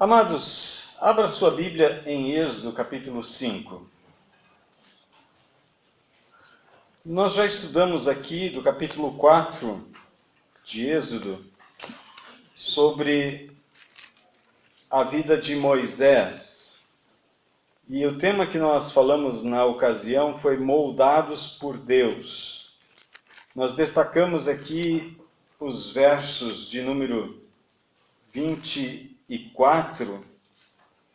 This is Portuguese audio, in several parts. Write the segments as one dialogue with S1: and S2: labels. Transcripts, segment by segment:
S1: Amados, abra sua Bíblia em Êxodo, capítulo 5. Nós já estudamos aqui do capítulo 4 de Êxodo sobre a vida de Moisés. E o tema que nós falamos na ocasião foi moldados por Deus. Nós destacamos aqui os versos de número 24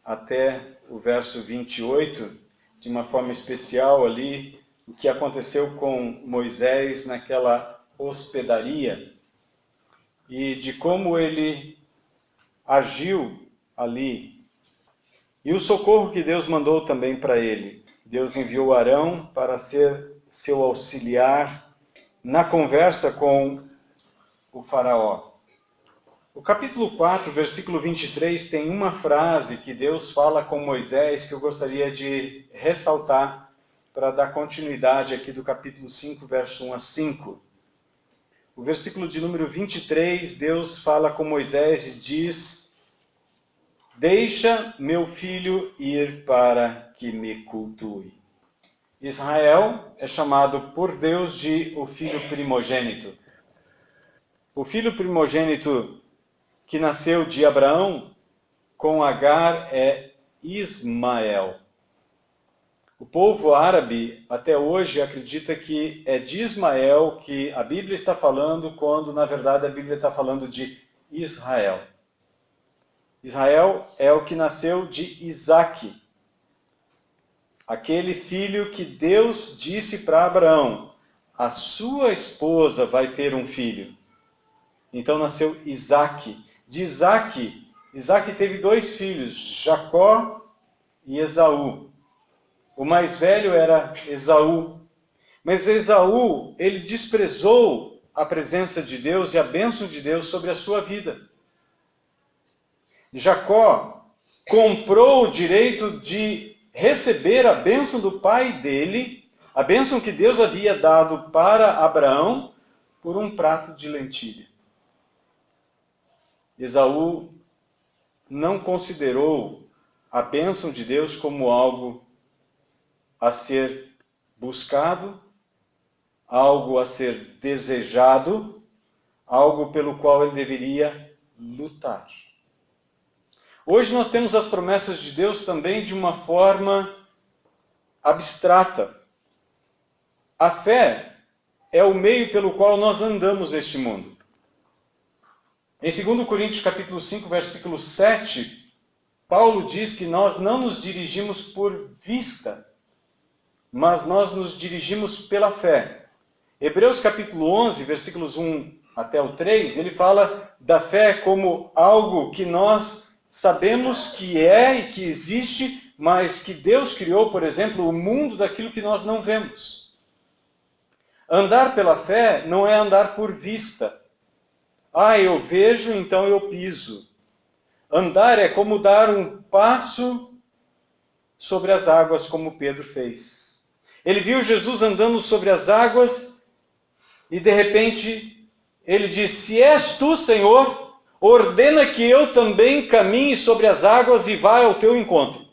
S1: até o verso 28, de uma forma especial ali, o que aconteceu com Moisés naquela hospedaria e de como ele agiu ali. E o socorro que Deus mandou também para ele. Deus enviou Arão para ser seu auxiliar na conversa com o faraó. O capítulo 4, versículo 23, tem uma frase que Deus fala com Moisés que eu gostaria de ressaltar para dar continuidade aqui do capítulo 5, verso 1 a 5. O versículo de número 23, Deus fala com Moisés e diz: "Deixa meu filho ir para que me cultue." Israel é chamado por Deus de o filho primogênito. O filho primogênito que nasceu de Abraão com Agar é Ismael. O povo árabe até hoje acredita que é de Ismael que a Bíblia está falando, quando na verdade a Bíblia está falando de Israel. Israel é o que nasceu de Isaque, aquele filho que Deus disse para Abraão: a sua esposa vai ter um filho. Então nasceu Isaque. De Isaque teve dois filhos, Jacó e Esaú. O mais velho era Esaú. Mas Esaú, ele desprezou a presença de Deus e a bênção de Deus sobre a sua vida. Jacó comprou o direito de receber a bênção do pai dele, a bênção que Deus havia dado para Abraão, por um prato de lentilha. Esaú não considerou a bênção de Deus como algo a ser buscado, algo a ser desejado, algo pelo qual ele deveria lutar. Hoje nós temos as promessas de Deus também de uma forma abstrata. A fé é o meio pelo qual nós andamos neste mundo. Em 2 Coríntios capítulo 5, versículo 7, Paulo diz que nós não nos dirigimos por vista, mas nós nos dirigimos pela fé. Hebreus capítulo 11, versículos 1 até o 3, ele fala da fé como algo que nós sabemos que é e que existe, mas que Deus criou, por exemplo, o mundo daquilo que nós não vemos. Andar pela fé não é andar por vista. Eu vejo, então eu piso. Andar é como dar um passo sobre as águas, como Pedro fez. Ele viu Jesus andando sobre as águas e, de repente, ele disse: "Se és tu, Senhor, ordena que eu também caminhe sobre as águas e vá ao teu encontro."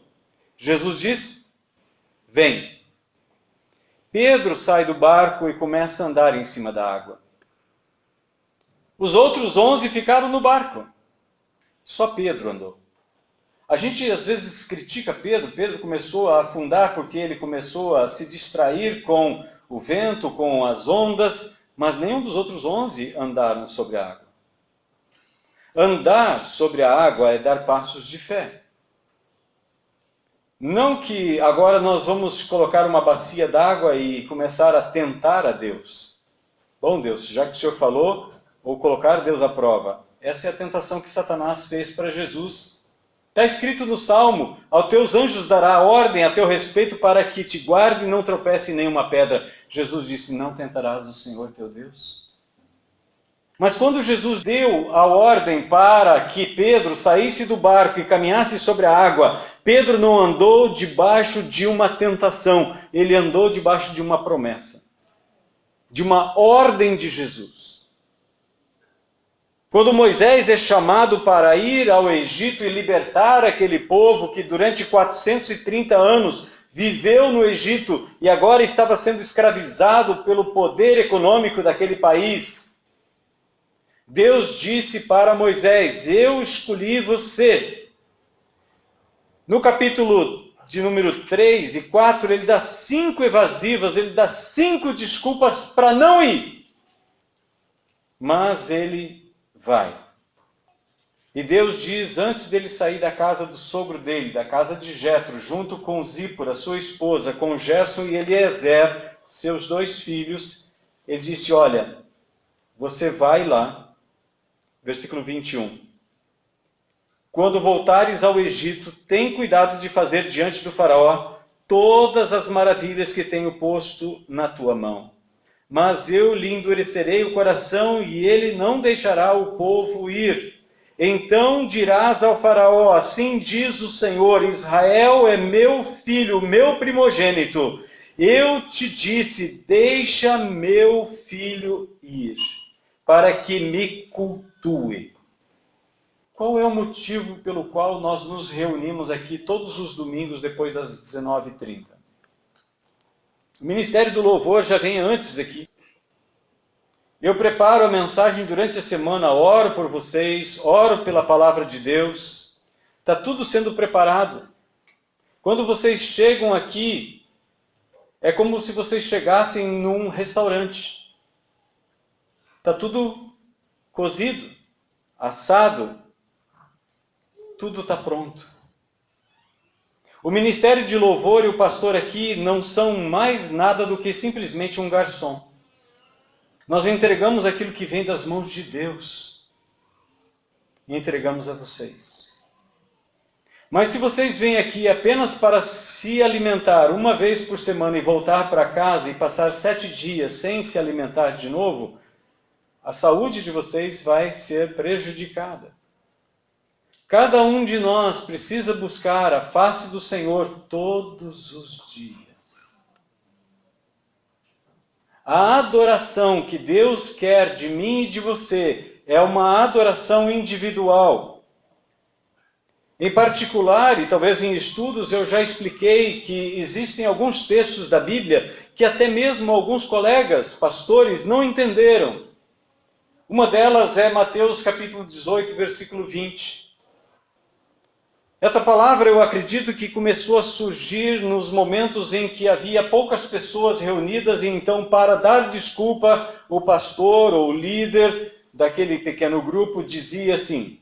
S1: Jesus diz: "Vem." Pedro sai do barco e começa a andar em cima da água. Os outros 11 ficaram no barco. Só Pedro andou. A gente às vezes critica Pedro. Pedro começou a afundar porque ele começou a se distrair com o vento, com as ondas, mas nenhum dos outros 11 andaram sobre a água. Andar sobre a água é dar passos de fé. Não que agora nós vamos colocar uma bacia d'água e começar a tentar a Deus. Bom, Deus, já que o Senhor falou, vou colocar Deus à prova. Essa é a tentação que Satanás fez para Jesus. Está escrito no Salmo: aos teus anjos dará ordem a teu respeito para que te guarde e não tropece em nenhuma pedra. Jesus disse: não tentarás o Senhor teu Deus. Mas quando Jesus deu a ordem para que Pedro saísse do barco e caminhasse sobre a água, Pedro não andou debaixo de uma tentação, ele andou debaixo de uma promessa, de uma ordem de Jesus. Quando Moisés é chamado para ir ao Egito e libertar aquele povo que durante 430 anos viveu no Egito e agora estava sendo escravizado pelo poder econômico daquele país, Deus disse para Moisés: eu escolhi você. No capítulo de número 3 e 4, ele dá 5 evasivas, ele dá 5 desculpas para não ir. Mas ele vai. E Deus diz, antes dele sair da casa do sogro dele, da casa de Jetro, junto com Zípora, sua esposa, com Gerson e Eliezer, seus 2 filhos, ele disse: olha, você vai lá, versículo 21. Quando voltares ao Egito, tem cuidado de fazer diante do faraó todas as maravilhas que tenho posto na tua mão. Mas eu lhe endurecerei o coração e ele não deixará o povo ir. Então dirás ao faraó: assim diz o Senhor, Israel é meu filho, meu primogênito. Eu te disse, deixa meu filho ir, para que me cultue. Qual é o motivo pelo qual nós nos reunimos aqui todos os domingos depois das 19h30? O Ministério do Louvor já vem antes aqui. Eu preparo a mensagem durante a semana, oro por vocês, oro pela palavra de Deus. Está tudo sendo preparado. Quando vocês chegam aqui, é como se vocês chegassem num restaurante. Está tudo cozido, assado, tudo está pronto. O Ministério de Louvor e o pastor aqui não são mais nada do que simplesmente um garçom. Nós entregamos aquilo que vem das mãos de Deus e entregamos a vocês. Mas se vocês vêm aqui apenas para se alimentar uma vez por semana e voltar para casa e passar 7 dias sem se alimentar de novo, a saúde de vocês vai ser prejudicada. Cada um de nós precisa buscar a face do Senhor todos os dias. A adoração que Deus quer de mim e de você é uma adoração individual. Em particular, e talvez em estudos, eu já expliquei que existem alguns textos da Bíblia que até mesmo alguns colegas, pastores, não entenderam. Uma delas é Mateus capítulo 18, versículo 20. Essa palavra eu acredito que começou a surgir nos momentos em que havia poucas pessoas reunidas e então, para dar desculpa, o pastor ou o líder daquele pequeno grupo dizia assim: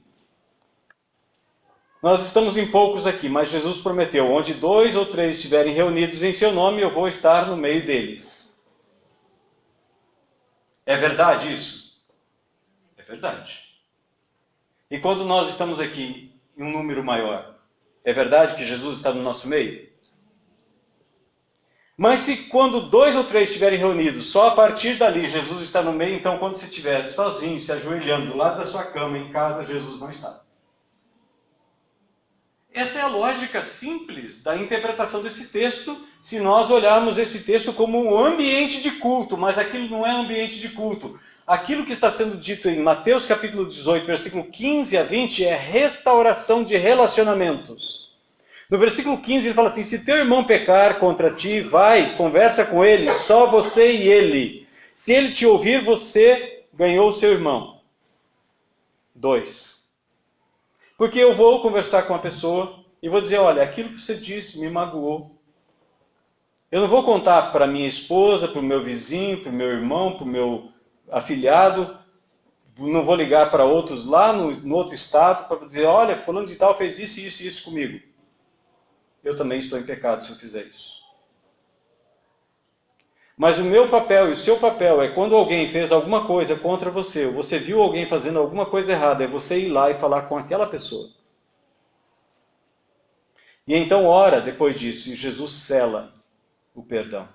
S1: nós estamos em poucos aqui, mas Jesus prometeu, onde 2 ou 3 estiverem reunidos em seu nome, eu vou estar no meio deles. É verdade isso? É verdade. E quando nós estamos aqui em um número maior, é verdade que Jesus está no nosso meio? Mas se quando 2 ou 3 estiverem reunidos, só a partir dali Jesus está no meio, então quando você estiver sozinho, se ajoelhando do lado da sua cama, em casa, Jesus não está. Essa é a lógica simples da interpretação desse texto, se nós olharmos esse texto como um ambiente de culto, mas aquilo não é ambiente de culto. Aquilo que está sendo dito em Mateus capítulo 18, versículo 15 a 20, é restauração de relacionamentos. No versículo 15 ele fala assim: se teu irmão pecar contra ti, vai, conversa com ele, só você e ele. Se ele te ouvir, você ganhou o seu irmão. 2. Porque eu vou conversar com a pessoa e vou dizer: olha, aquilo que você disse me magoou. Eu não vou contar para minha esposa, para o meu vizinho, para o meu irmão, para o meu afilhado, não vou ligar para outros lá no outro estado para dizer: olha, fulano de tal fez isso, isso e isso comigo. Eu também estou em pecado se eu fizer isso. Mas o meu papel e o seu papel é, quando alguém fez alguma coisa contra você, ou você viu alguém fazendo alguma coisa errada, é você ir lá e falar com aquela pessoa. E então ora depois disso, e Jesus sela o perdão.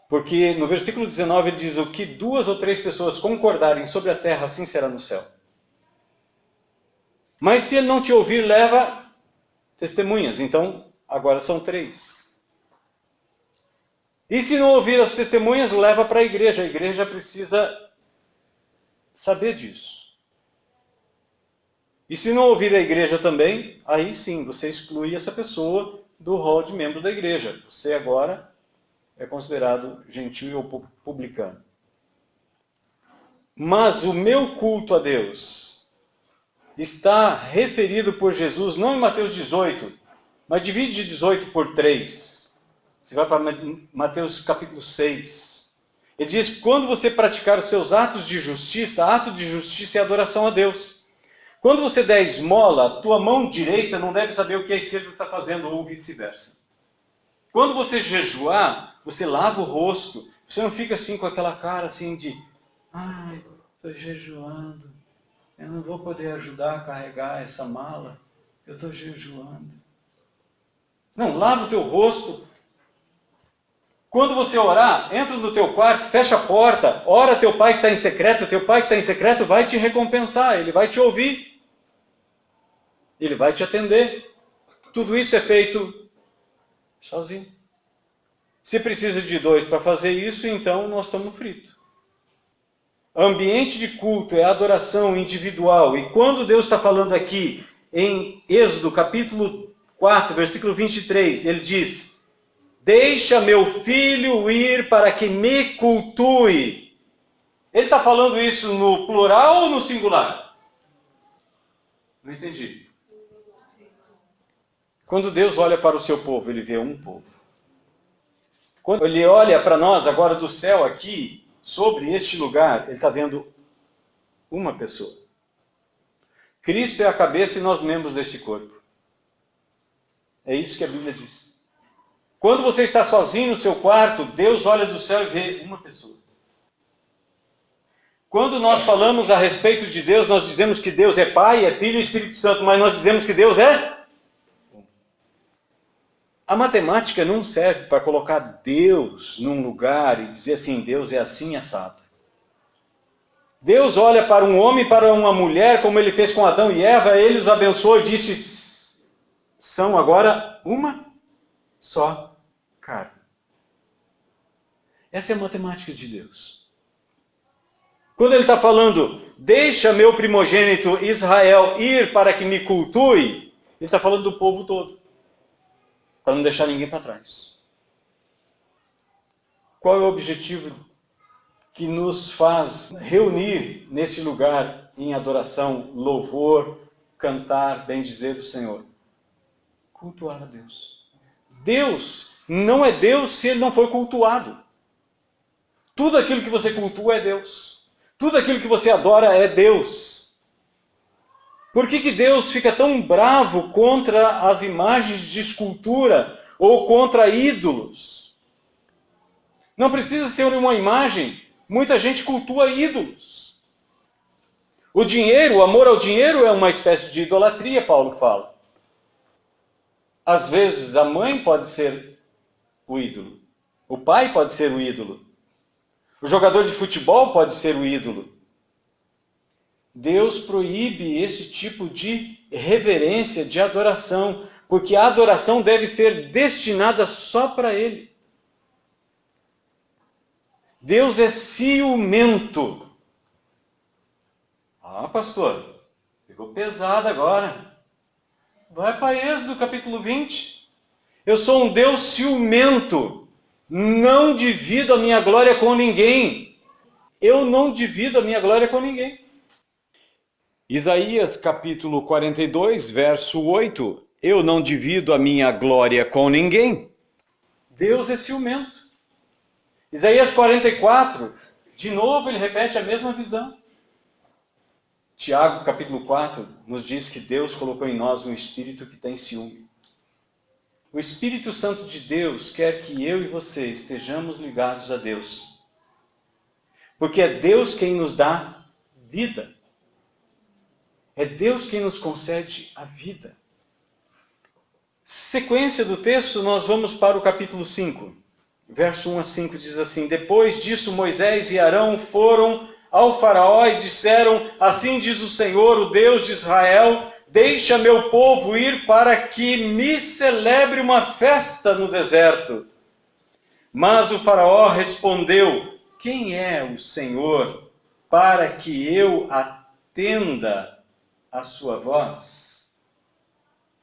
S1: Porque no versículo 19 ele diz: o que 2 ou 3 pessoas concordarem sobre a terra, assim será no céu. Mas se ele não te ouvir, leva testemunhas. Então, agora são 3. E se não ouvir as testemunhas, leva para a igreja. A igreja precisa saber disso. E se não ouvir a igreja também, aí sim, você exclui essa pessoa do rol de membro da igreja. Você agora é considerado gentil ou publicano. Mas o meu culto a Deus está referido por Jesus, não em Mateus 18, mas divide 18 por 3. Você vai para Mateus capítulo 6. Ele diz, quando você praticar os seus atos de justiça, ato de justiça é adoração a Deus. Quando você der esmola, a tua mão direita não deve saber o que a esquerda está fazendo, ou vice-versa. Quando você jejuar, você lava o rosto. Você não fica assim com aquela cara assim de, ai, estou jejuando. Eu não vou poder ajudar a carregar essa mala. Eu estou jejuando. Não, lava o teu rosto. Quando você orar, entra no teu quarto, fecha a porta, ora teu pai que está em secreto. Teu pai que está em secreto vai te recompensar, ele vai te ouvir. Ele vai te atender. Tudo isso é feito sozinho. Se precisa de 2 para fazer isso, então nós estamos fritos. Ambiente de culto é adoração individual. E quando Deus está falando aqui em Êxodo capítulo 4, versículo 23, ele diz, deixa meu filho ir para que me cultue. Ele está falando isso no plural ou no singular? Não entendi. Quando Deus olha para o seu povo, ele vê um povo. Quando ele olha para nós agora do céu aqui, sobre este lugar, ele está vendo uma pessoa. Cristo é a cabeça e nós membros deste corpo. É isso que a Bíblia diz. Quando você está sozinho no seu quarto, Deus olha do céu e vê uma pessoa. Quando nós falamos a respeito de Deus, nós dizemos que Deus é Pai, é Filho e Espírito Santo, mas nós dizemos que Deus é... A matemática não serve para colocar Deus num lugar e dizer assim, Deus é assim assado. Deus olha para um homem e para uma mulher, como ele fez com Adão e Eva, ele os abençoou e disse, são agora uma só carne. Essa é a matemática de Deus. Quando ele está falando, deixa meu primogênito Israel ir para que me cultue, ele está falando do povo todo. Para não deixar ninguém para trás. Qual é o objetivo que nos faz reunir nesse lugar em adoração, louvor, cantar, bendizer o Senhor? Cultuar a Deus. Deus não é Deus se ele não for cultuado. Tudo aquilo que você cultua é Deus. Tudo aquilo que você adora é Deus. Por que Deus fica tão bravo contra as imagens de escultura ou contra ídolos? Não precisa ser uma imagem. Muita gente cultua ídolos. O dinheiro, o amor ao dinheiro é uma espécie de idolatria, Paulo fala. Às vezes a mãe pode ser o ídolo. O pai pode ser o ídolo. O jogador de futebol pode ser o ídolo. Deus proíbe esse tipo de reverência, de adoração, porque a adoração deve ser destinada só para Ele. Deus é ciumento. Ah, pastor, ficou pesado agora. Vai para Êxodo capítulo 20. Eu sou um Deus ciumento. Não divido a minha glória com ninguém. Eu não divido a minha glória com ninguém. Isaías capítulo 42, verso 8. Eu não divido a minha glória com ninguém. Deus é ciumento. Isaías 44, de novo ele repete a mesma visão. Tiago capítulo 4 nos diz que Deus colocou em nós um espírito que tem ciúme. O Espírito Santo de Deus quer que eu e você estejamos ligados a Deus. Porque é Deus quem nos dá vida. É Deus quem nos concede a vida. Sequência do texto, nós vamos para o capítulo 5. Verso 1 a 5 diz assim, depois disso Moisés e Arão foram ao faraó e disseram, assim diz o Senhor, o Deus de Israel, deixa meu povo ir para que me celebre uma festa no deserto. Mas o faraó respondeu, quem é o Senhor para que eu atenda a sua voz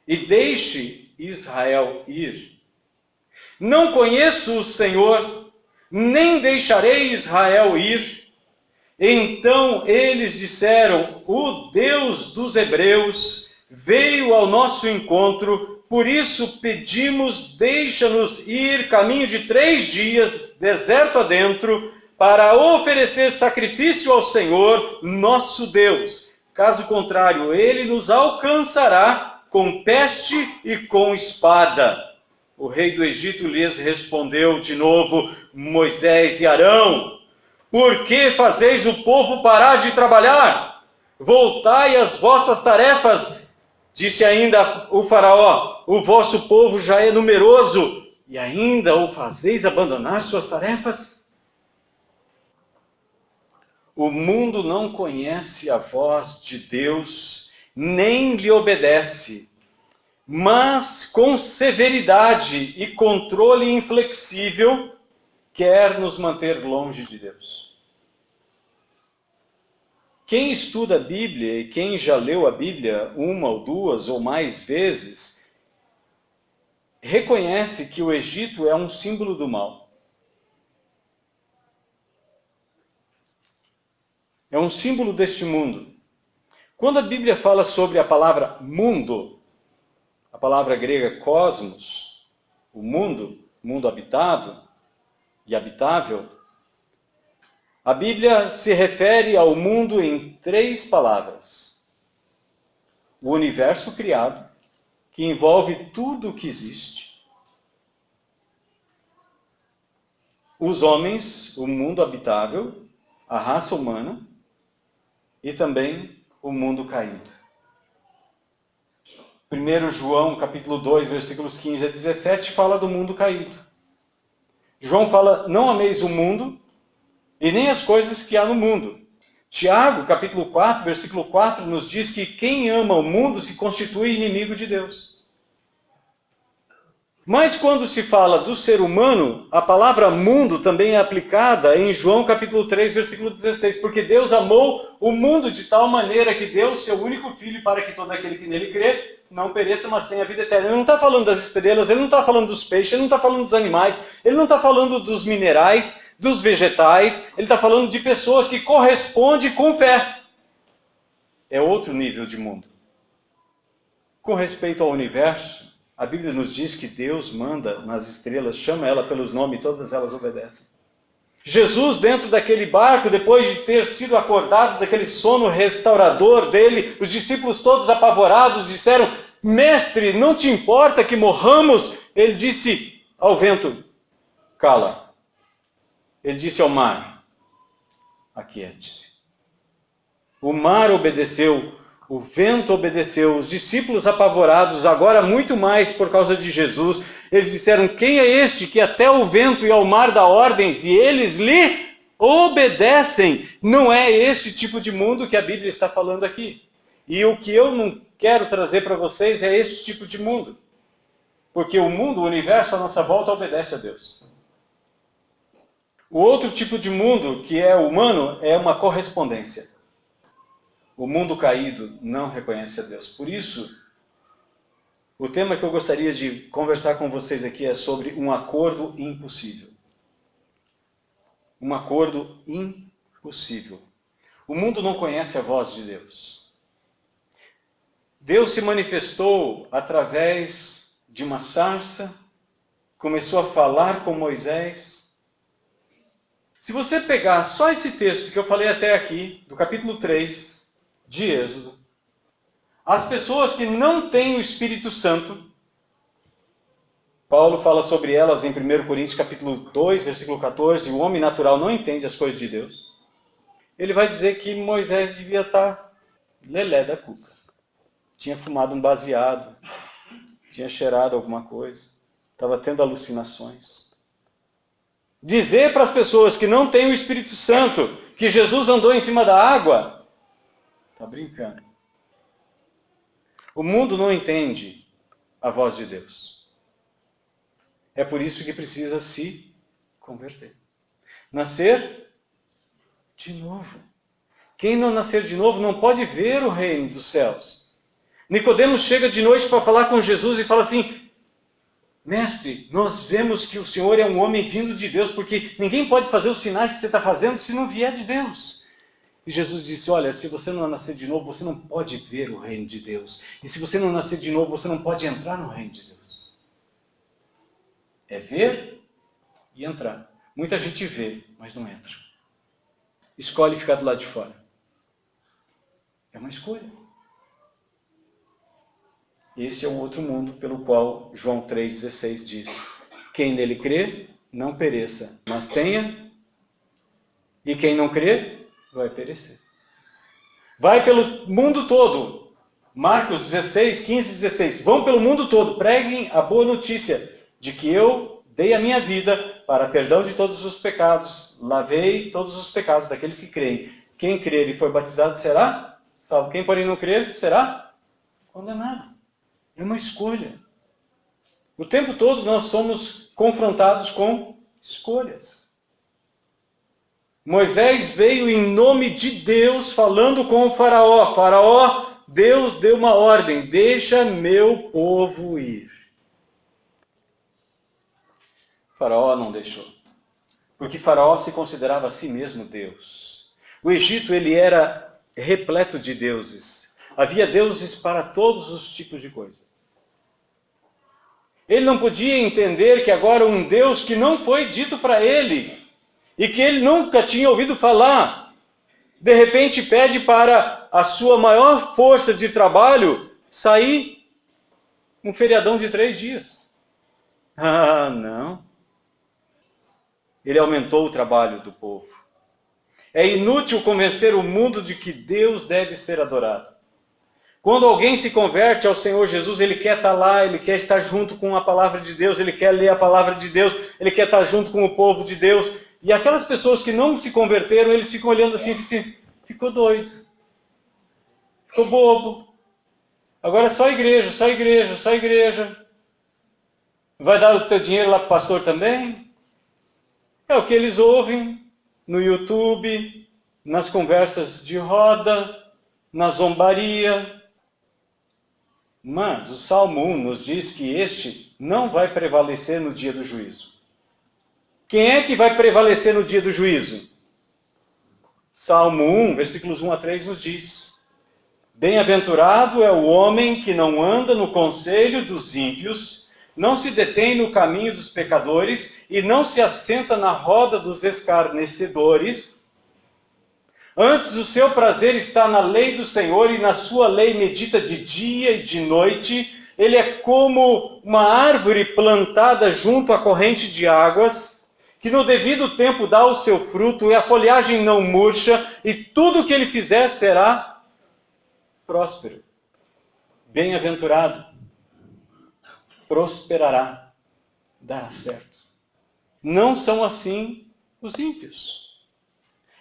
S1: e deixe Israel ir? Não conheço o Senhor, nem deixarei Israel ir. Então eles disseram: o Deus dos Hebreus veio ao nosso encontro, por isso pedimos, deixa-nos ir caminho de 3 dias, deserto adentro, para oferecer sacrifício ao Senhor, nosso Deus. Caso contrário, ele nos alcançará com peste e com espada. O rei do Egito lhes respondeu de novo: Moisés e Arão, por que fazeis o povo parar de trabalhar? Voltai às vossas tarefas. Disse ainda o faraó: o vosso povo já é numeroso, e ainda o fazeis abandonar suas tarefas? O mundo não conhece a voz de Deus, nem lhe obedece, mas com severidade e controle inflexível quer nos manter longe de Deus. Quem estuda a Bíblia e quem já leu a Bíblia 1 ou 2 ou mais vezes, reconhece que o Egito é um símbolo do mal. É um símbolo deste mundo. Quando a Bíblia fala sobre a palavra mundo, a palavra grega cosmos, o mundo habitado e habitável, a Bíblia se refere ao mundo em 3 palavras. O universo criado, que envolve tudo o que existe. Os homens, o mundo habitável, a raça humana, e também o mundo caído. 1 João, capítulo 2, versículos 15 a 17, fala do mundo caído. João fala: não ameis o mundo e nem as coisas que há no mundo. Tiago, capítulo 4, versículo 4, nos diz que quem ama o mundo se constitui inimigo de Deus. Mas quando se fala do ser humano, a palavra mundo também é aplicada em João capítulo 3, versículo 16, porque Deus amou o mundo de tal maneira que deu o seu único filho para que todo aquele que nele crê não pereça, mas tenha vida eterna. Ele não está falando das estrelas, ele não está falando dos peixes, ele não está falando dos animais, ele não está falando dos minerais, dos vegetais, ele está falando de pessoas que correspondem com fé. É outro nível de mundo. Com respeito ao universo, a Bíblia nos diz que Deus manda nas estrelas, chama ela pelos nomes e todas elas obedecem. Jesus, dentro daquele barco, depois de ter sido acordado daquele sono restaurador dele, os discípulos todos apavorados disseram: Mestre, não te importa que morramos? Ele disse ao vento: cala. Ele disse ao mar: aquiete-se. O mar obedeceu. O vento obedeceu, os discípulos apavorados, agora muito mais por causa de Jesus, eles disseram: quem é este que até o vento e ao mar dá ordens e eles lhe obedecem? Não é este tipo de mundo que a Bíblia está falando aqui. E o que eu não quero trazer para vocês é este tipo de mundo. Porque o mundo, o universo à nossa volta obedece a Deus. O outro tipo de mundo, que é humano, é uma correspondência. O mundo caído não reconhece a Deus. Por isso, o tema que eu gostaria de conversar com vocês aqui é sobre um acordo impossível. Um acordo impossível. O mundo não conhece a voz de Deus. Deus se manifestou através de uma sarça, começou a falar com Moisés. Se você pegar só esse texto que eu falei até aqui, do capítulo 3, de Êxodo, as pessoas que não têm o Espírito Santo, Paulo fala sobre elas em 1 Coríntios capítulo 2, versículo 14, o homem natural não entende as coisas de Deus. Ele vai dizer que Moisés devia estar lelé da cuca. Tinha fumado um baseado, tinha cheirado alguma coisa, estava tendo alucinações. Dizer para as pessoas que não têm o Espírito Santo que Jesus andou em cima da água, está brincando. O mundo não entende a voz de Deus. É por isso que precisa se converter. Nascer de novo. Quem não nascer de novo não pode ver o reino dos céus. Nicodemos chega de noite para falar com Jesus e fala assim: Mestre, nós vemos que o Senhor é um homem vindo de Deus, porque ninguém pode fazer os sinais que você está fazendo se não vier de Deus. E Jesus disse: olha, se você não nascer de novo, você não pode ver o reino de Deus. E se você não nascer de novo, você não pode entrar no reino de Deus. É ver e entrar. Muita gente vê, mas não entra. Escolhe ficar do lado de fora. É uma escolha. Esse é o outro mundo pelo qual João 3,16 diz: quem nele crê, não pereça, mas tenha, e quem não crê, vai perecer. Vai pelo mundo todo. Marcos 16, 15 e 16. Vão pelo mundo todo, preguem a boa notícia de que eu dei a minha vida para perdão de todos os pecados, lavei todos os pecados daqueles que creem. Quem crer e for batizado será salvo. Quem, porém, não crer será condenado. É uma escolha. O tempo todo nós somos confrontados com escolhas. Moisés veio em nome de Deus falando com o faraó. Faraó, Deus deu uma ordem: deixa meu povo ir. Faraó não deixou. Porque Faraó se considerava a si mesmo Deus. O Egito, ele era repleto de deuses. Havia deuses para todos os tipos de coisa. Ele não podia entender que agora um Deus que não foi dito para ele, e que ele nunca tinha ouvido falar, de repente pede para a sua maior força de trabalho sair um feriadão de 3 dias. Ah, não. Ele aumentou o trabalho do povo. É inútil convencer o mundo de que Deus deve ser adorado. Quando alguém se converte ao Senhor Jesus, ele quer estar lá, ele quer estar junto com a palavra de Deus, ele quer ler a palavra de Deus, ele quer estar junto com o povo de Deus. E aquelas pessoas que não se converteram, eles ficam olhando assim, ficou doido, ficou bobo. Agora é só igreja, só igreja, só igreja. Vai dar o teu dinheiro lá para o pastor também? É o que eles ouvem no YouTube, nas conversas de roda, na zombaria. Mas o Salmo 1 nos diz que este não vai prevalecer no dia do juízo. Quem é que vai prevalecer no dia do juízo? Salmo 1, versículos 1 a 3 nos diz: bem-aventurado é o homem que não anda no conselho dos ímpios, não se detém no caminho dos pecadores e não se assenta na roda dos escarnecedores. Antes o seu prazer está na lei do Senhor e na sua lei medita de dia e de noite. Ele é como uma árvore plantada junto à corrente de águas, que no devido tempo dá o seu fruto e a folhagem não murcha, e tudo o que ele fizer será próspero. Bem-aventurado, prosperará, dará certo. Não são assim os ímpios.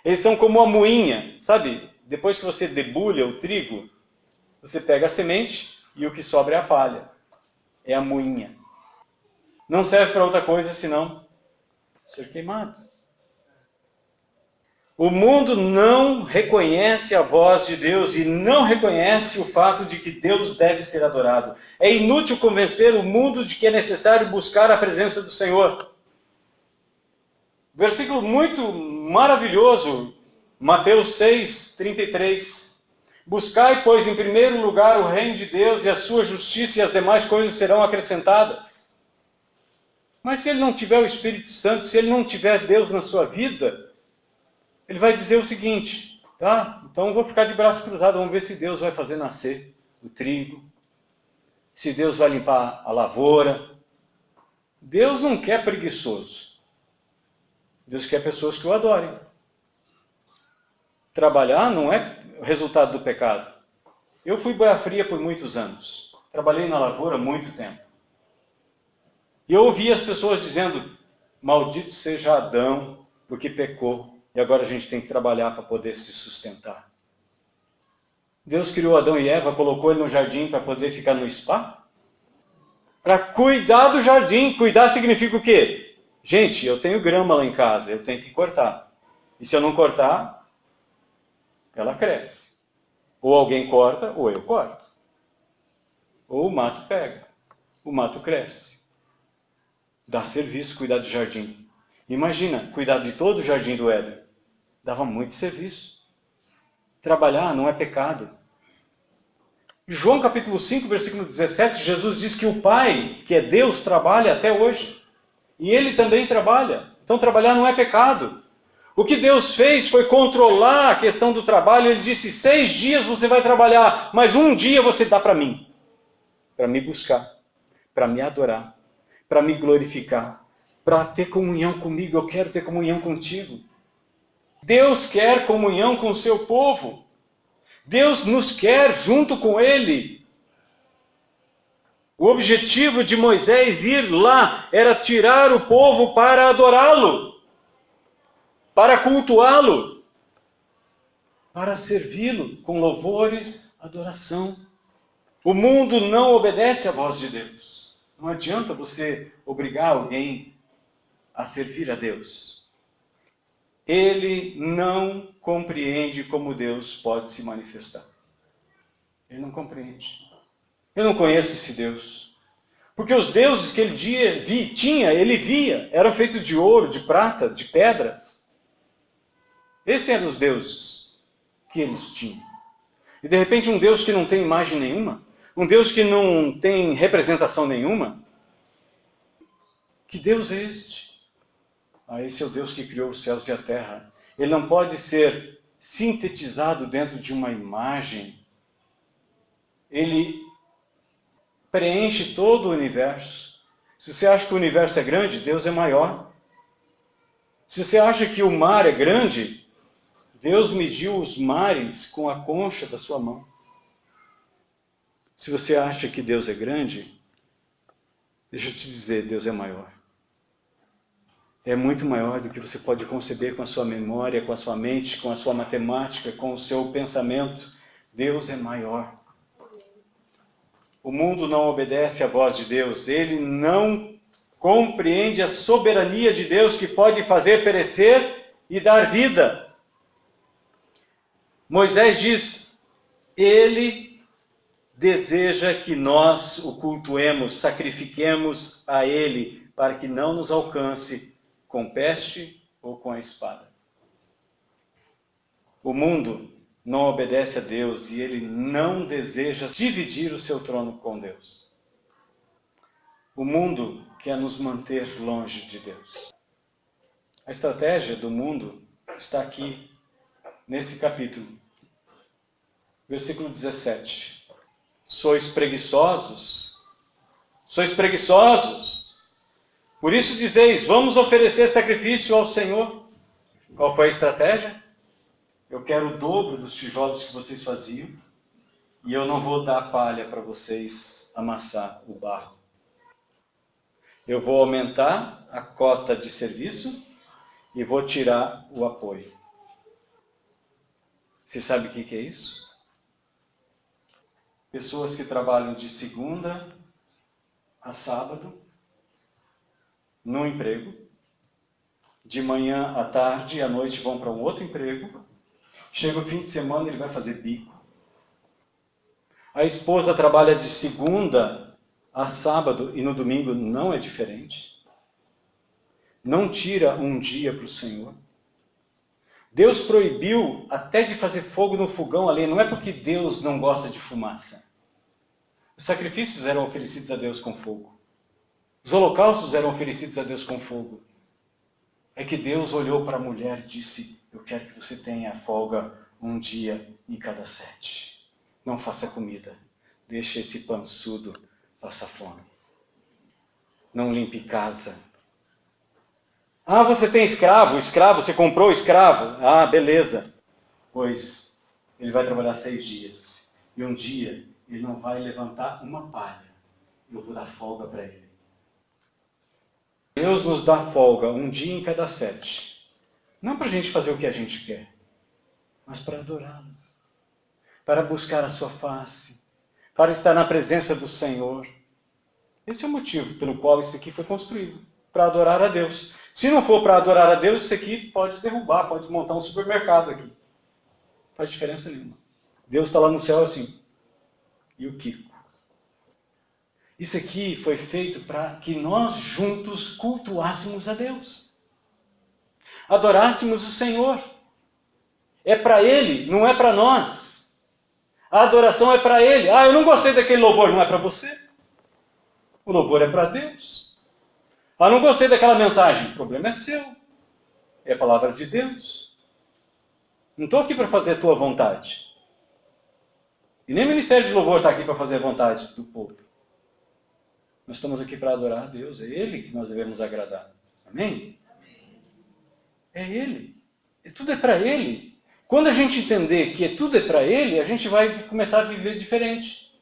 S1: Eles são como a moinha, sabe? Depois que você debulha o trigo, você pega a semente e o que sobra é a palha. É a moinha. Não serve para outra coisa senão ser queimado. O mundo não reconhece a voz de Deus e não reconhece o fato de que Deus deve ser adorado. É inútil convencer o mundo de que é necessário buscar a presença do Senhor. Versículo muito maravilhoso, Mateus 6, 33. Buscai, pois, em primeiro lugar o reino de Deus e a sua justiça, e as demais coisas serão acrescentadas. Mas se ele não tiver o Espírito Santo, se ele não tiver Deus na sua vida, ele vai dizer o seguinte: tá, então eu vou ficar de braço cruzado, vamos ver se Deus vai fazer nascer o trigo, se Deus vai limpar a lavoura. Deus não quer preguiçoso. Deus quer pessoas que o adorem. Trabalhar não é o resultado do pecado. Eu fui boia fria por muitos anos. Trabalhei na lavoura há muito tempo. E eu ouvi as pessoas dizendo: maldito seja Adão, porque pecou, e agora a gente tem que trabalhar para poder se sustentar. Deus criou Adão e Eva, colocou ele no jardim para poder ficar no spa? Para cuidar do jardim. Cuidar significa o quê? Gente, eu tenho grama lá em casa, eu tenho que cortar. E se eu não cortar, ela cresce. Ou alguém corta, ou eu corto. Ou o mato pega, o mato cresce. Dá serviço cuidar do jardim. Imagina, cuidar de todo o jardim do Éden. Dava muito serviço. Trabalhar não é pecado. João capítulo 5, versículo 17, Jesus diz que o Pai, que é Deus, trabalha até hoje. E Ele também trabalha. Então trabalhar não é pecado. O que Deus fez foi controlar a questão do trabalho. Ele disse, 6 dias você vai trabalhar, mas um dia você dá para mim. Para me buscar, para me adorar, para me glorificar, para ter comunhão comigo. Eu quero ter comunhão contigo. Deus quer comunhão com o seu povo. Deus nos quer junto com Ele. O objetivo de Moisés ir lá era tirar o povo para adorá-lo, para cultuá-lo, para servi-lo com louvores, adoração. O mundo não obedece à voz de Deus. Não adianta você obrigar alguém a servir a Deus. Ele não compreende como Deus pode se manifestar. Ele não compreende. Eu não conheço esse Deus. Porque os deuses que ele ele via, eram feitos de ouro, de prata, de pedras. Esses eram os deuses que eles tinham. E de repente um Deus que não tem imagem nenhuma, um Deus que não tem representação nenhuma. Que Deus é este? Esse é o Deus que criou os céus e a terra. Ele não pode ser sintetizado dentro de uma imagem. Ele preenche todo o universo. Se você acha que o universo é grande, Deus é maior. Se você acha que o mar é grande, Deus mediu os mares com a concha da sua mão. Se você acha que Deus é grande, deixa eu te dizer, Deus é maior. É muito maior do que você pode conceber com a sua memória, com a sua mente, com a sua matemática, com o seu pensamento. Deus é maior. O mundo não obedece à voz de Deus. Ele não compreende a soberania de Deus que pode fazer perecer e dar vida. Moisés diz, Ele deseja que nós o cultuemos, sacrifiquemos a Ele, para que não nos alcance com peste ou com a espada. O mundo não obedece a Deus e ele não deseja dividir o seu trono com Deus. O mundo quer nos manter longe de Deus. A estratégia do mundo está aqui, nesse capítulo. Versículo 17. Sois preguiçosos? Sois preguiçosos? Por isso dizeis, vamos oferecer sacrifício ao Senhor. Qual foi a estratégia? Eu quero o dobro dos tijolos que vocês faziam e eu não vou dar palha para vocês amassar o barro. Eu vou aumentar a cota de serviço e vou tirar o apoio. Você sabe o que é isso? Pessoas que trabalham de segunda a sábado, num emprego, de manhã à tarde e à noite vão para um outro emprego, chega o fim de semana ele vai fazer bico. A esposa trabalha de segunda a sábado e no domingo não é diferente. Não tira um dia para o Senhor. Deus proibiu até de fazer fogo no fogão ali, não é porque Deus não gosta de fumaça. Os sacrifícios eram oferecidos a Deus com fogo. Os holocaustos eram oferecidos a Deus com fogo. É que Deus olhou para a mulher e disse, eu quero que você tenha folga um dia em cada 7. Não faça comida. Deixa esse pançudo passar fome. Não limpe casa. Ah, você tem escravo, você comprou escravo. Ah, beleza. Pois ele vai trabalhar 6 dias. E um dia ele não vai levantar uma palha. Eu vou dar folga para ele. Deus nos dá folga um dia em cada 7. Não para a gente fazer o que a gente quer, mas para adorá-lo. Para buscar a sua face. Para estar na presença do Senhor. Esse é o motivo pelo qual isso aqui foi construído. Para adorar a Deus. Se não for para adorar a Deus, isso aqui pode derrubar, pode montar um supermercado aqui. faz diferença nenhuma. Deus está lá no céu assim. E o Kiko? Isso aqui foi feito para que nós juntos cultuássemos a Deus. Adorássemos o Senhor. É para Ele, não é para nós. A adoração é para Ele. Ah, eu não gostei daquele louvor, não é para você. O louvor é para Deus. Ah, não gostei daquela mensagem. O problema é seu. É a palavra de Deus. Não estou aqui para fazer a tua vontade. E nem o Ministério de Louvor está aqui para fazer a vontade do povo. Nós estamos aqui para adorar a Deus. É Ele que nós devemos agradar. Amém? É Ele. E tudo é para Ele. Quando a gente entender que tudo é para Ele, a gente vai começar a viver diferente.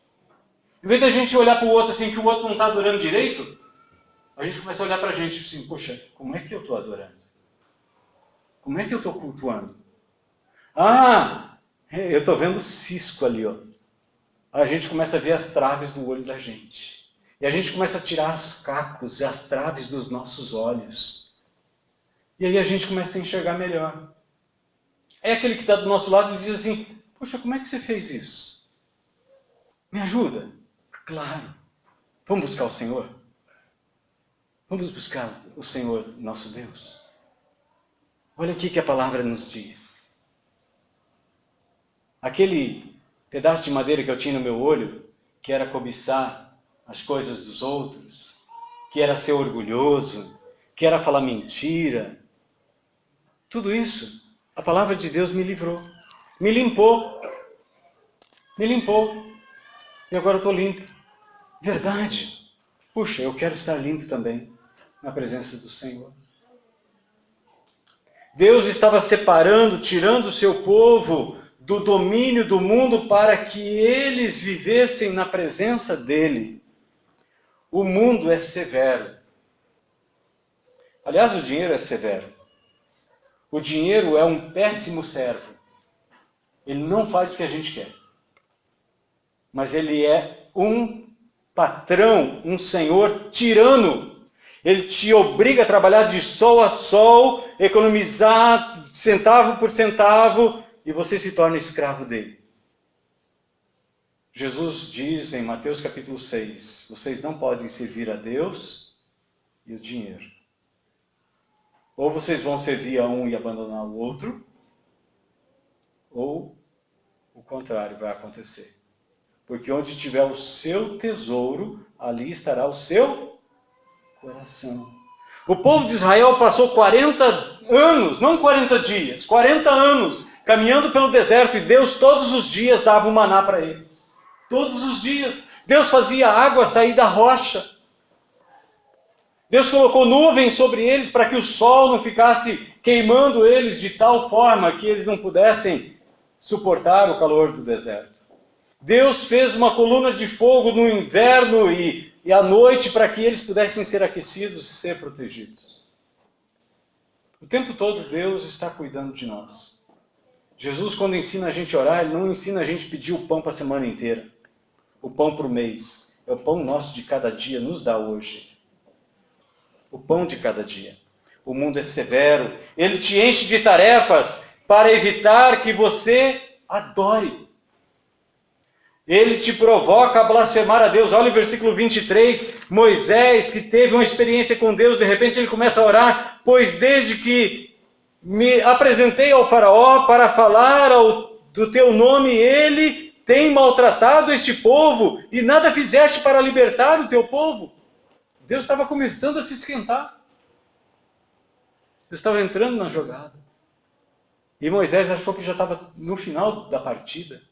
S1: Em vez da gente olhar para o outro assim, que o outro não está adorando direito, a gente começa a olhar para a gente assim, poxa, como é que eu estou adorando? Como é que eu estou cultuando? Ah, eu estou vendo o cisco ali, ó. A gente começa a ver as traves no olho da gente. E a gente começa a tirar os cacos e as traves dos nossos olhos. E aí a gente começa a enxergar melhor. É aquele que está do nosso lado e diz assim, poxa, como é que você fez isso? Me ajuda? Claro. Vamos buscar o Senhor? Vamos buscar o Senhor, nosso Deus. Olha o que a palavra nos diz. Aquele pedaço de madeira que eu tinha no meu olho, que era cobiçar as coisas dos outros, que era ser orgulhoso, que era falar mentira. Tudo isso, a palavra de Deus me livrou. Me limpou. Me limpou. E agora eu estou limpo. Verdade. Puxa, eu quero estar limpo também, na presença do Senhor. Deus estava separando, tirando o seu povo do domínio do mundo para que eles vivessem na presença dele. O mundo é severo. Aliás, o dinheiro é severo. O dinheiro é um péssimo servo. Ele não faz o que a gente quer. Mas ele é um patrão, um senhor tirano. Ele te obriga a trabalhar de sol a sol, economizar centavo por centavo, e você se torna escravo dele. Jesus diz em Mateus capítulo 6, vocês não podem servir a Deus e o dinheiro. Ou vocês vão servir a um e abandonar o outro, ou o contrário vai acontecer. Porque onde tiver o seu tesouro, ali estará o seu coração. O povo de Israel passou 40 anos, não 40 dias, 40 anos, caminhando pelo deserto, e Deus todos os dias dava o maná para eles. Todos os dias. Deus fazia a água sair da rocha. Deus colocou nuvens sobre eles para que o sol não ficasse queimando eles de tal forma que eles não pudessem suportar o calor do deserto. Deus fez uma coluna de fogo no inverno e à noite para que eles pudessem ser aquecidos e ser protegidos. O tempo todo Deus está cuidando de nós. Jesus, quando ensina a gente a orar, Ele não ensina a gente a pedir o pão para a semana inteira. O pão para o mês. É o pão nosso de cada dia, nos dá hoje. O pão de cada dia. O mundo é severo. Ele te enche de tarefas para evitar que você adore. Ele te provoca a blasfemar a Deus. Olha o versículo 23. Moisés, que teve uma experiência com Deus, de repente ele começa a orar. Pois desde que me apresentei ao faraó para falar do teu nome, ele tem maltratado este povo e nada fizeste para libertar o teu povo. Deus estava começando a se esquentar. Deus estava entrando na jogada. E Moisés achou que já estava no final da partida,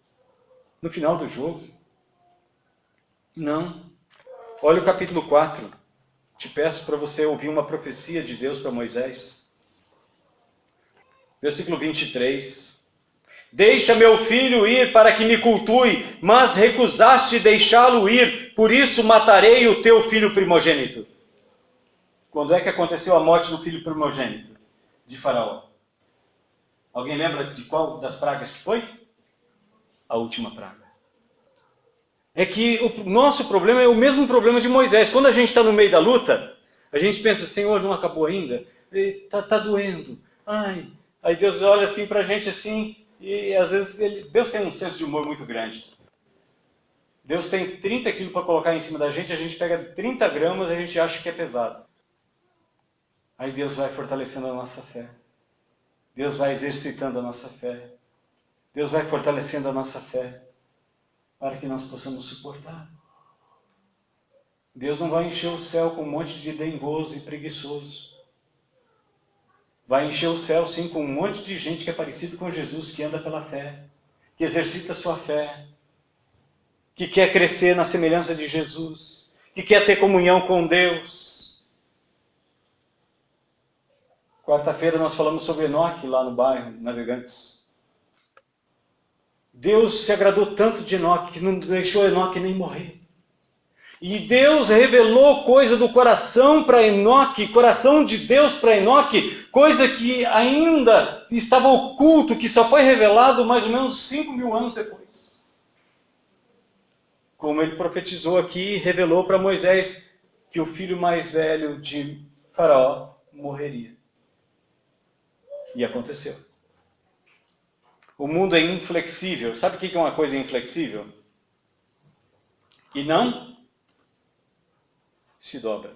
S1: no final do jogo. Não. Olha o capítulo 4. Te peço para você ouvir uma profecia de Deus para Moisés. Versículo 23. Deixa meu filho ir para que me cultue, mas recusaste deixá-lo ir, por isso matarei o teu filho primogênito. Quando é que aconteceu a morte do filho primogênito de Faraó? Alguém lembra de qual das pragas que foi? A última praga. É que o nosso problema é o mesmo problema de Moisés. Quando a gente está no meio da luta, a gente pensa, Senhor, não acabou ainda? Está doendo. Ai. Aí Deus olha assim para a gente assim, E às vezes Deus tem um senso de humor muito grande. Deus tem 30 quilos para colocar em cima da gente, a gente pega 30 gramas e a gente acha que é pesado. Aí Deus vai fortalecendo a nossa fé. Deus vai exercitando a nossa fé. Deus vai fortalecendo a nossa fé para que nós possamos suportar. Deus não vai encher o céu com um monte de dengoso e preguiçoso. Vai encher o céu, sim, com um monte de gente que é parecido com Jesus, que anda pela fé, que exercita a sua fé, que quer crescer na semelhança de Jesus, que quer ter comunhão com Deus. Quarta-feira nós falamos sobre Enoque lá no bairro Navegantes. Deus se agradou tanto de Enoque que não deixou Enoque nem morrer. E Deus revelou coisa do coração para Enoque, coração de Deus para Enoque, coisa que ainda estava oculto, que só foi revelado mais ou menos 5.000 anos depois. Como ele profetizou aqui, revelou para Moisés que o filho mais velho de Faraó morreria. E aconteceu. O mundo é inflexível. Sabe o que é uma coisa inflexível? E não se dobra.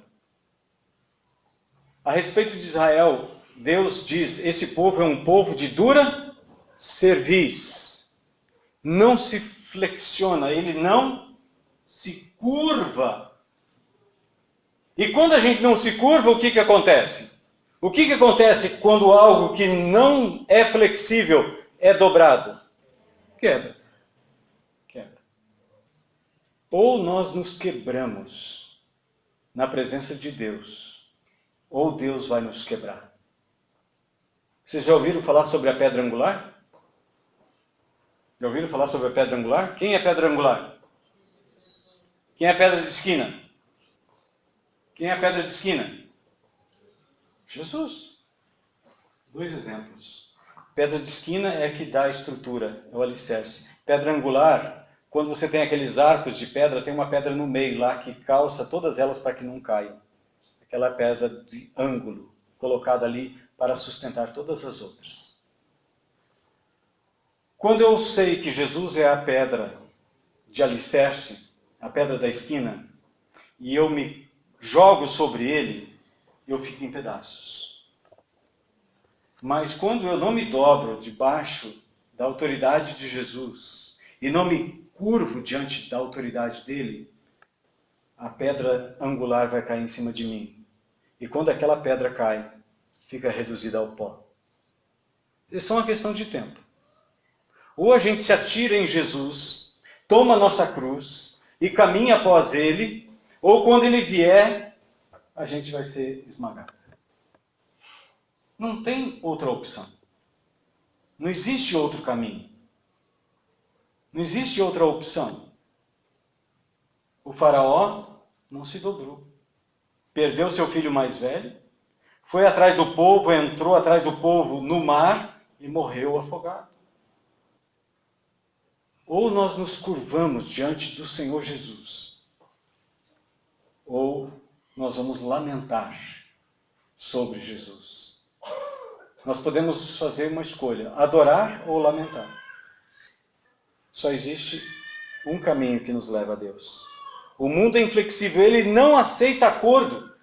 S1: A respeito de Israel, Deus diz, esse povo é um povo de dura cerviz. Não se flexiona, ele não se curva. E quando a gente não se curva, o que acontece? O que acontece quando algo que não é flexível é dobrado? Quebra. Quebra. Ou nós nos quebramos na presença de Deus, ou Deus vai nos quebrar. Vocês já ouviram falar sobre a pedra angular? Já ouviram falar sobre a pedra angular? Quem é a pedra angular? Quem é a pedra de esquina? Quem é a pedra de esquina? Jesus. 2 exemplos. Pedra de esquina é a que dá a estrutura, é o alicerce. Pedra angular, quando você tem aqueles arcos de pedra, tem uma pedra no meio lá que calça todas elas para que não caiam. Aquela pedra de ângulo, colocada ali para sustentar todas as outras. Quando eu sei que Jesus é a pedra de alicerce, a pedra da esquina, e eu me jogo sobre ele, eu fico em pedaços. Mas quando eu não me dobro debaixo da autoridade de Jesus e não me curvo diante da autoridade dele, a pedra angular vai cair em cima de mim. E quando aquela pedra cai, fica reduzida ao pó. Isso é uma questão de tempo. Ou a gente se atira em Jesus, toma a nossa cruz e caminha após ele, ou quando ele vier, a gente vai ser esmagado. Não tem outra opção. Não existe outro caminho. Não existe outra opção. O faraó não se dobrou. Perdeu seu filho mais velho, foi atrás do povo, entrou atrás do povo no mar e morreu afogado. Ou nós nos curvamos diante do Senhor Jesus, ou nós vamos lamentar sobre Jesus. Nós podemos fazer uma escolha, adorar ou lamentar. Só existe um caminho que nos leva a Deus. O mundo é inflexível, ele não aceita acordo.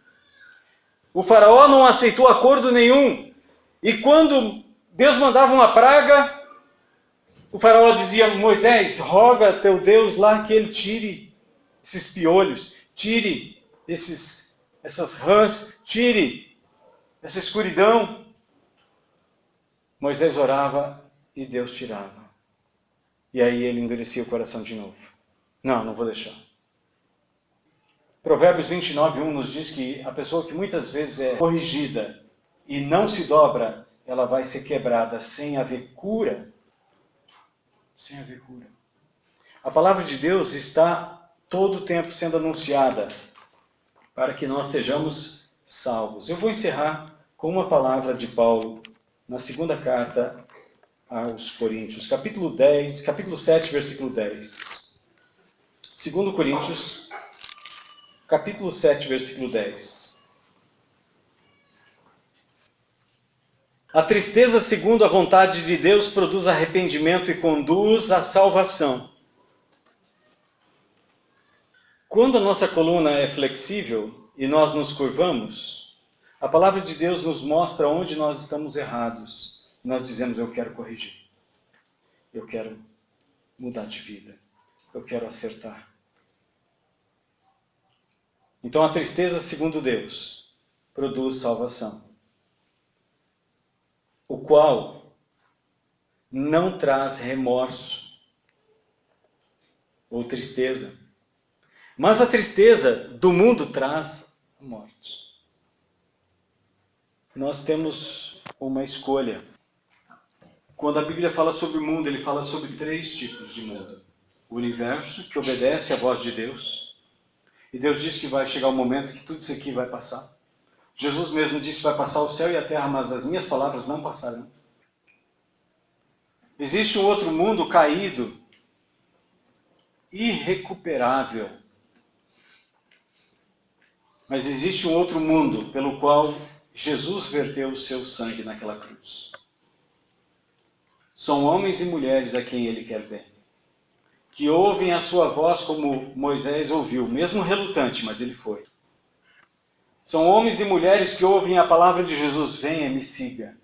S1: O faraó não aceitou acordo nenhum. E quando Deus mandava uma praga, o faraó dizia, Moisés, roga a teu Deus lá que ele tire esses piolhos, tire essas rãs, tire essa escuridão. Moisés orava e Deus tirava. E aí ele endurecia o coração de novo. Não vou deixar. Provérbios 29:1 nos diz que a pessoa que muitas vezes é corrigida e não se dobra, ela vai ser quebrada sem haver cura. Sem haver cura. A palavra de Deus está todo o tempo sendo anunciada para que nós sejamos salvos. Eu vou encerrar com uma palavra de Paulo na segunda carta aos Coríntios, capítulo 7, versículo 10. 2 Coríntios, capítulo 7, versículo 10. A tristeza, segundo a vontade de Deus, produz arrependimento e conduz à salvação. Quando a nossa coluna é flexível e nós nos curvamos, a palavra de Deus nos mostra onde nós estamos errados. Nós dizemos, eu quero corrigir. Eu quero mudar de vida. Eu quero acertar. Então a tristeza, segundo Deus, produz salvação, o qual não traz remorso ou tristeza. Mas a tristeza do mundo traz a morte. Nós temos uma escolha. Quando a Bíblia fala sobre o mundo, ele fala sobre 3 tipos de mundo. O universo, que obedece à voz de Deus. E Deus diz que vai chegar um momento que tudo isso aqui vai passar. Jesus mesmo disse que vai passar o céu e a terra, mas as minhas palavras não passarão. Existe um outro mundo caído, irrecuperável. Mas existe um outro mundo pelo qual Jesus verteu o seu sangue naquela cruz. São homens e mulheres a quem ele quer bem, que ouvem a sua voz como Moisés ouviu, mesmo relutante, mas ele foi. São homens e mulheres que ouvem a palavra de Jesus, venha, me siga.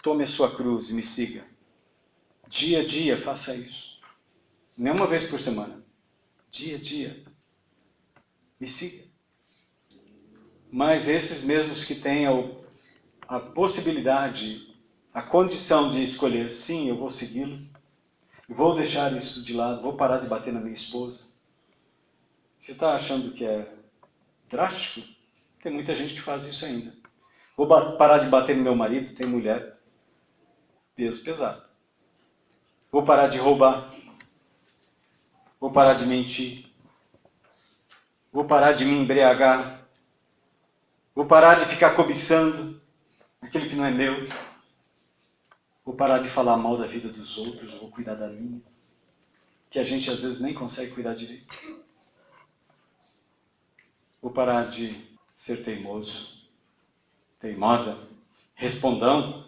S1: Tome a sua cruz e me siga. Dia a dia, faça isso. Não é uma vez por semana. Dia a dia. Me siga. Mas esses mesmos que têm a possibilidade, a condição de escolher, sim, eu vou segui-lo, vou deixar isso de lado, vou parar de bater na minha esposa. Você está achando que é drástico? Tem muita gente que faz isso ainda. Vou parar de bater no meu marido, tem mulher, peso pesado. Vou parar de roubar. Vou parar de mentir. Vou parar de me embriagar. Vou parar de ficar cobiçando aquilo que não é meu. Vou parar de falar mal da vida dos outros, vou cuidar da minha. Que a gente às vezes nem consegue cuidar direito. Vou parar de ser teimoso, teimosa, respondona.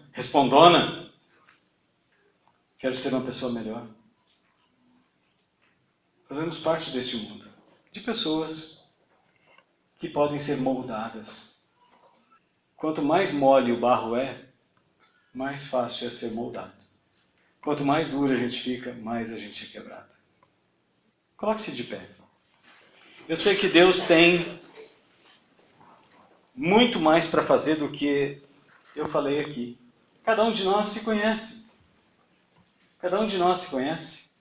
S1: Quero ser uma pessoa melhor. Fazemos parte desse mundo, de pessoas que podem ser moldadas. Quanto mais mole o barro é, mais fácil é ser moldado. Quanto mais duro a gente fica, mais a gente é quebrado. Coloque-se de pé. Eu sei que Deus tem muito mais para fazer do que eu falei aqui. Cada um de nós se conhece. Cada um de nós se conhece.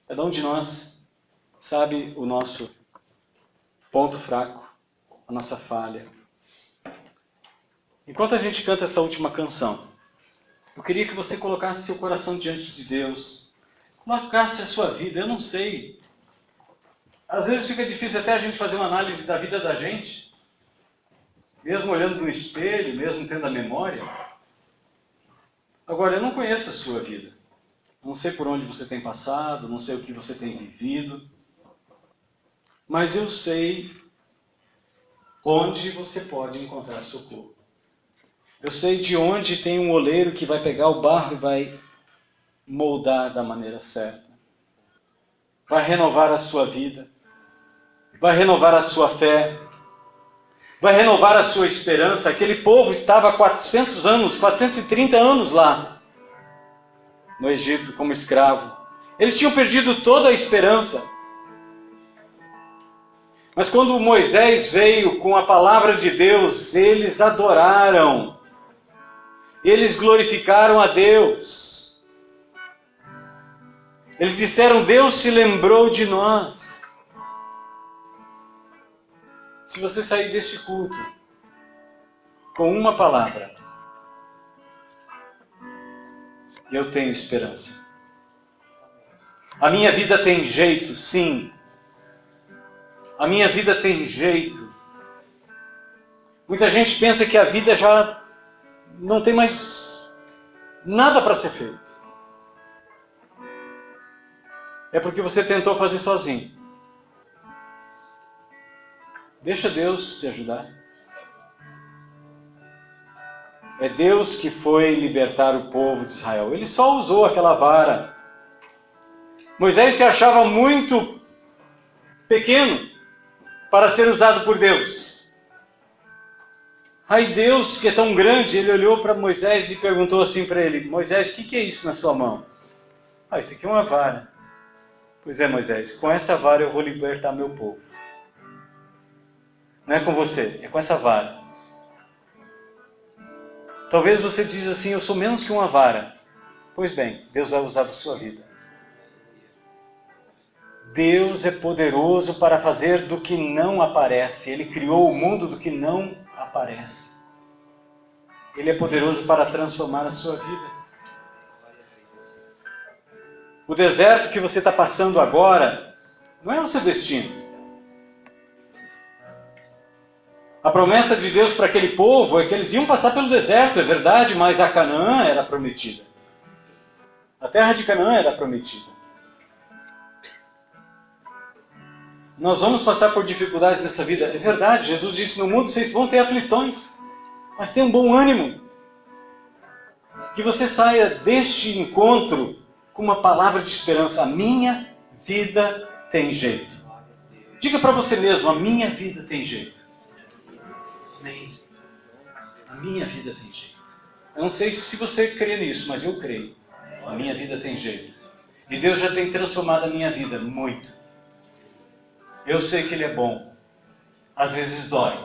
S1: Cada um de nós sabe o nosso ponto fraco, a nossa falha. Enquanto a gente canta essa última canção, eu queria que você colocasse seu coração diante de Deus. Colocasse a sua vida, eu não sei. Às vezes fica difícil até a gente fazer uma análise da vida da gente. Mesmo olhando no espelho, mesmo tendo a memória. Agora, eu não conheço a sua vida. Não sei por onde você tem passado, não sei o que você tem vivido. Mas eu sei onde você pode encontrar socorro. Eu sei de onde tem um oleiro que vai pegar o barro e vai moldar da maneira certa. Vai renovar a sua vida. Vai renovar a sua fé. Vai renovar a sua esperança. Aquele povo estava há 400 anos, 430 anos lá, no Egito, como escravo. Eles tinham perdido toda a esperança. Mas quando Moisés veio com a palavra de Deus, eles adoraram. Eles glorificaram a Deus. Eles disseram, Deus se lembrou de nós. Se você sair deste culto com uma palavra, eu tenho esperança. A minha vida tem jeito, sim. A minha vida tem jeito. Muita gente pensa que a vida já não tem mais nada para ser feito. É porque você tentou fazer sozinho. Deixa Deus te ajudar. É Deus que foi libertar o povo de Israel. Ele só usou aquela vara. Moisés se achava muito pequeno para ser usado por Deus. Aí Deus, que é tão grande, ele olhou para Moisés e perguntou assim para ele: Moisés, o que é isso na sua mão? Isso aqui é uma vara. Pois é, Moisés, com essa vara eu vou libertar meu povo. Não é com você, é com essa vara. Talvez você diz assim: eu sou menos que uma vara. Pois bem, Deus vai usar a sua vida. Deus é poderoso para fazer do que não aparece. Ele criou o mundo do que não aparece. Ele é poderoso para transformar a sua vida. O deserto que você está passando agora não é o seu destino. A promessa de Deus para aquele povo é que eles iam passar pelo deserto, é verdade, mas a Canaã era prometida. A terra de Canaã era prometida. Nós vamos passar por dificuldades nessa vida. É verdade, Jesus disse: no mundo vocês vão ter aflições, mas tenham bom ânimo. Que você saia deste encontro com uma palavra de esperança. A minha vida tem jeito. Diga para você mesmo: a minha vida tem jeito. Amém. A minha vida tem jeito. Eu não sei se você crê nisso, mas eu creio. A minha vida tem jeito. E Deus já tem transformado a minha vida muito. Eu sei que Ele é bom. Às vezes dói.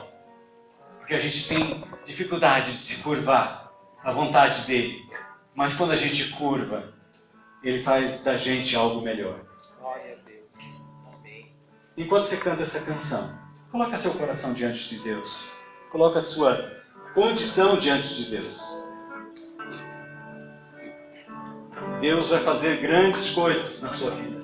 S1: Porque a gente tem dificuldade de se curvar à vontade dEle. Mas quando a gente curva, Ele faz da gente algo melhor.
S2: Glória a Deus. Amém.
S1: Enquanto você canta essa canção, coloca seu coração diante de Deus. Coloca a sua condição diante de Deus. Deus vai fazer grandes coisas na sua vida.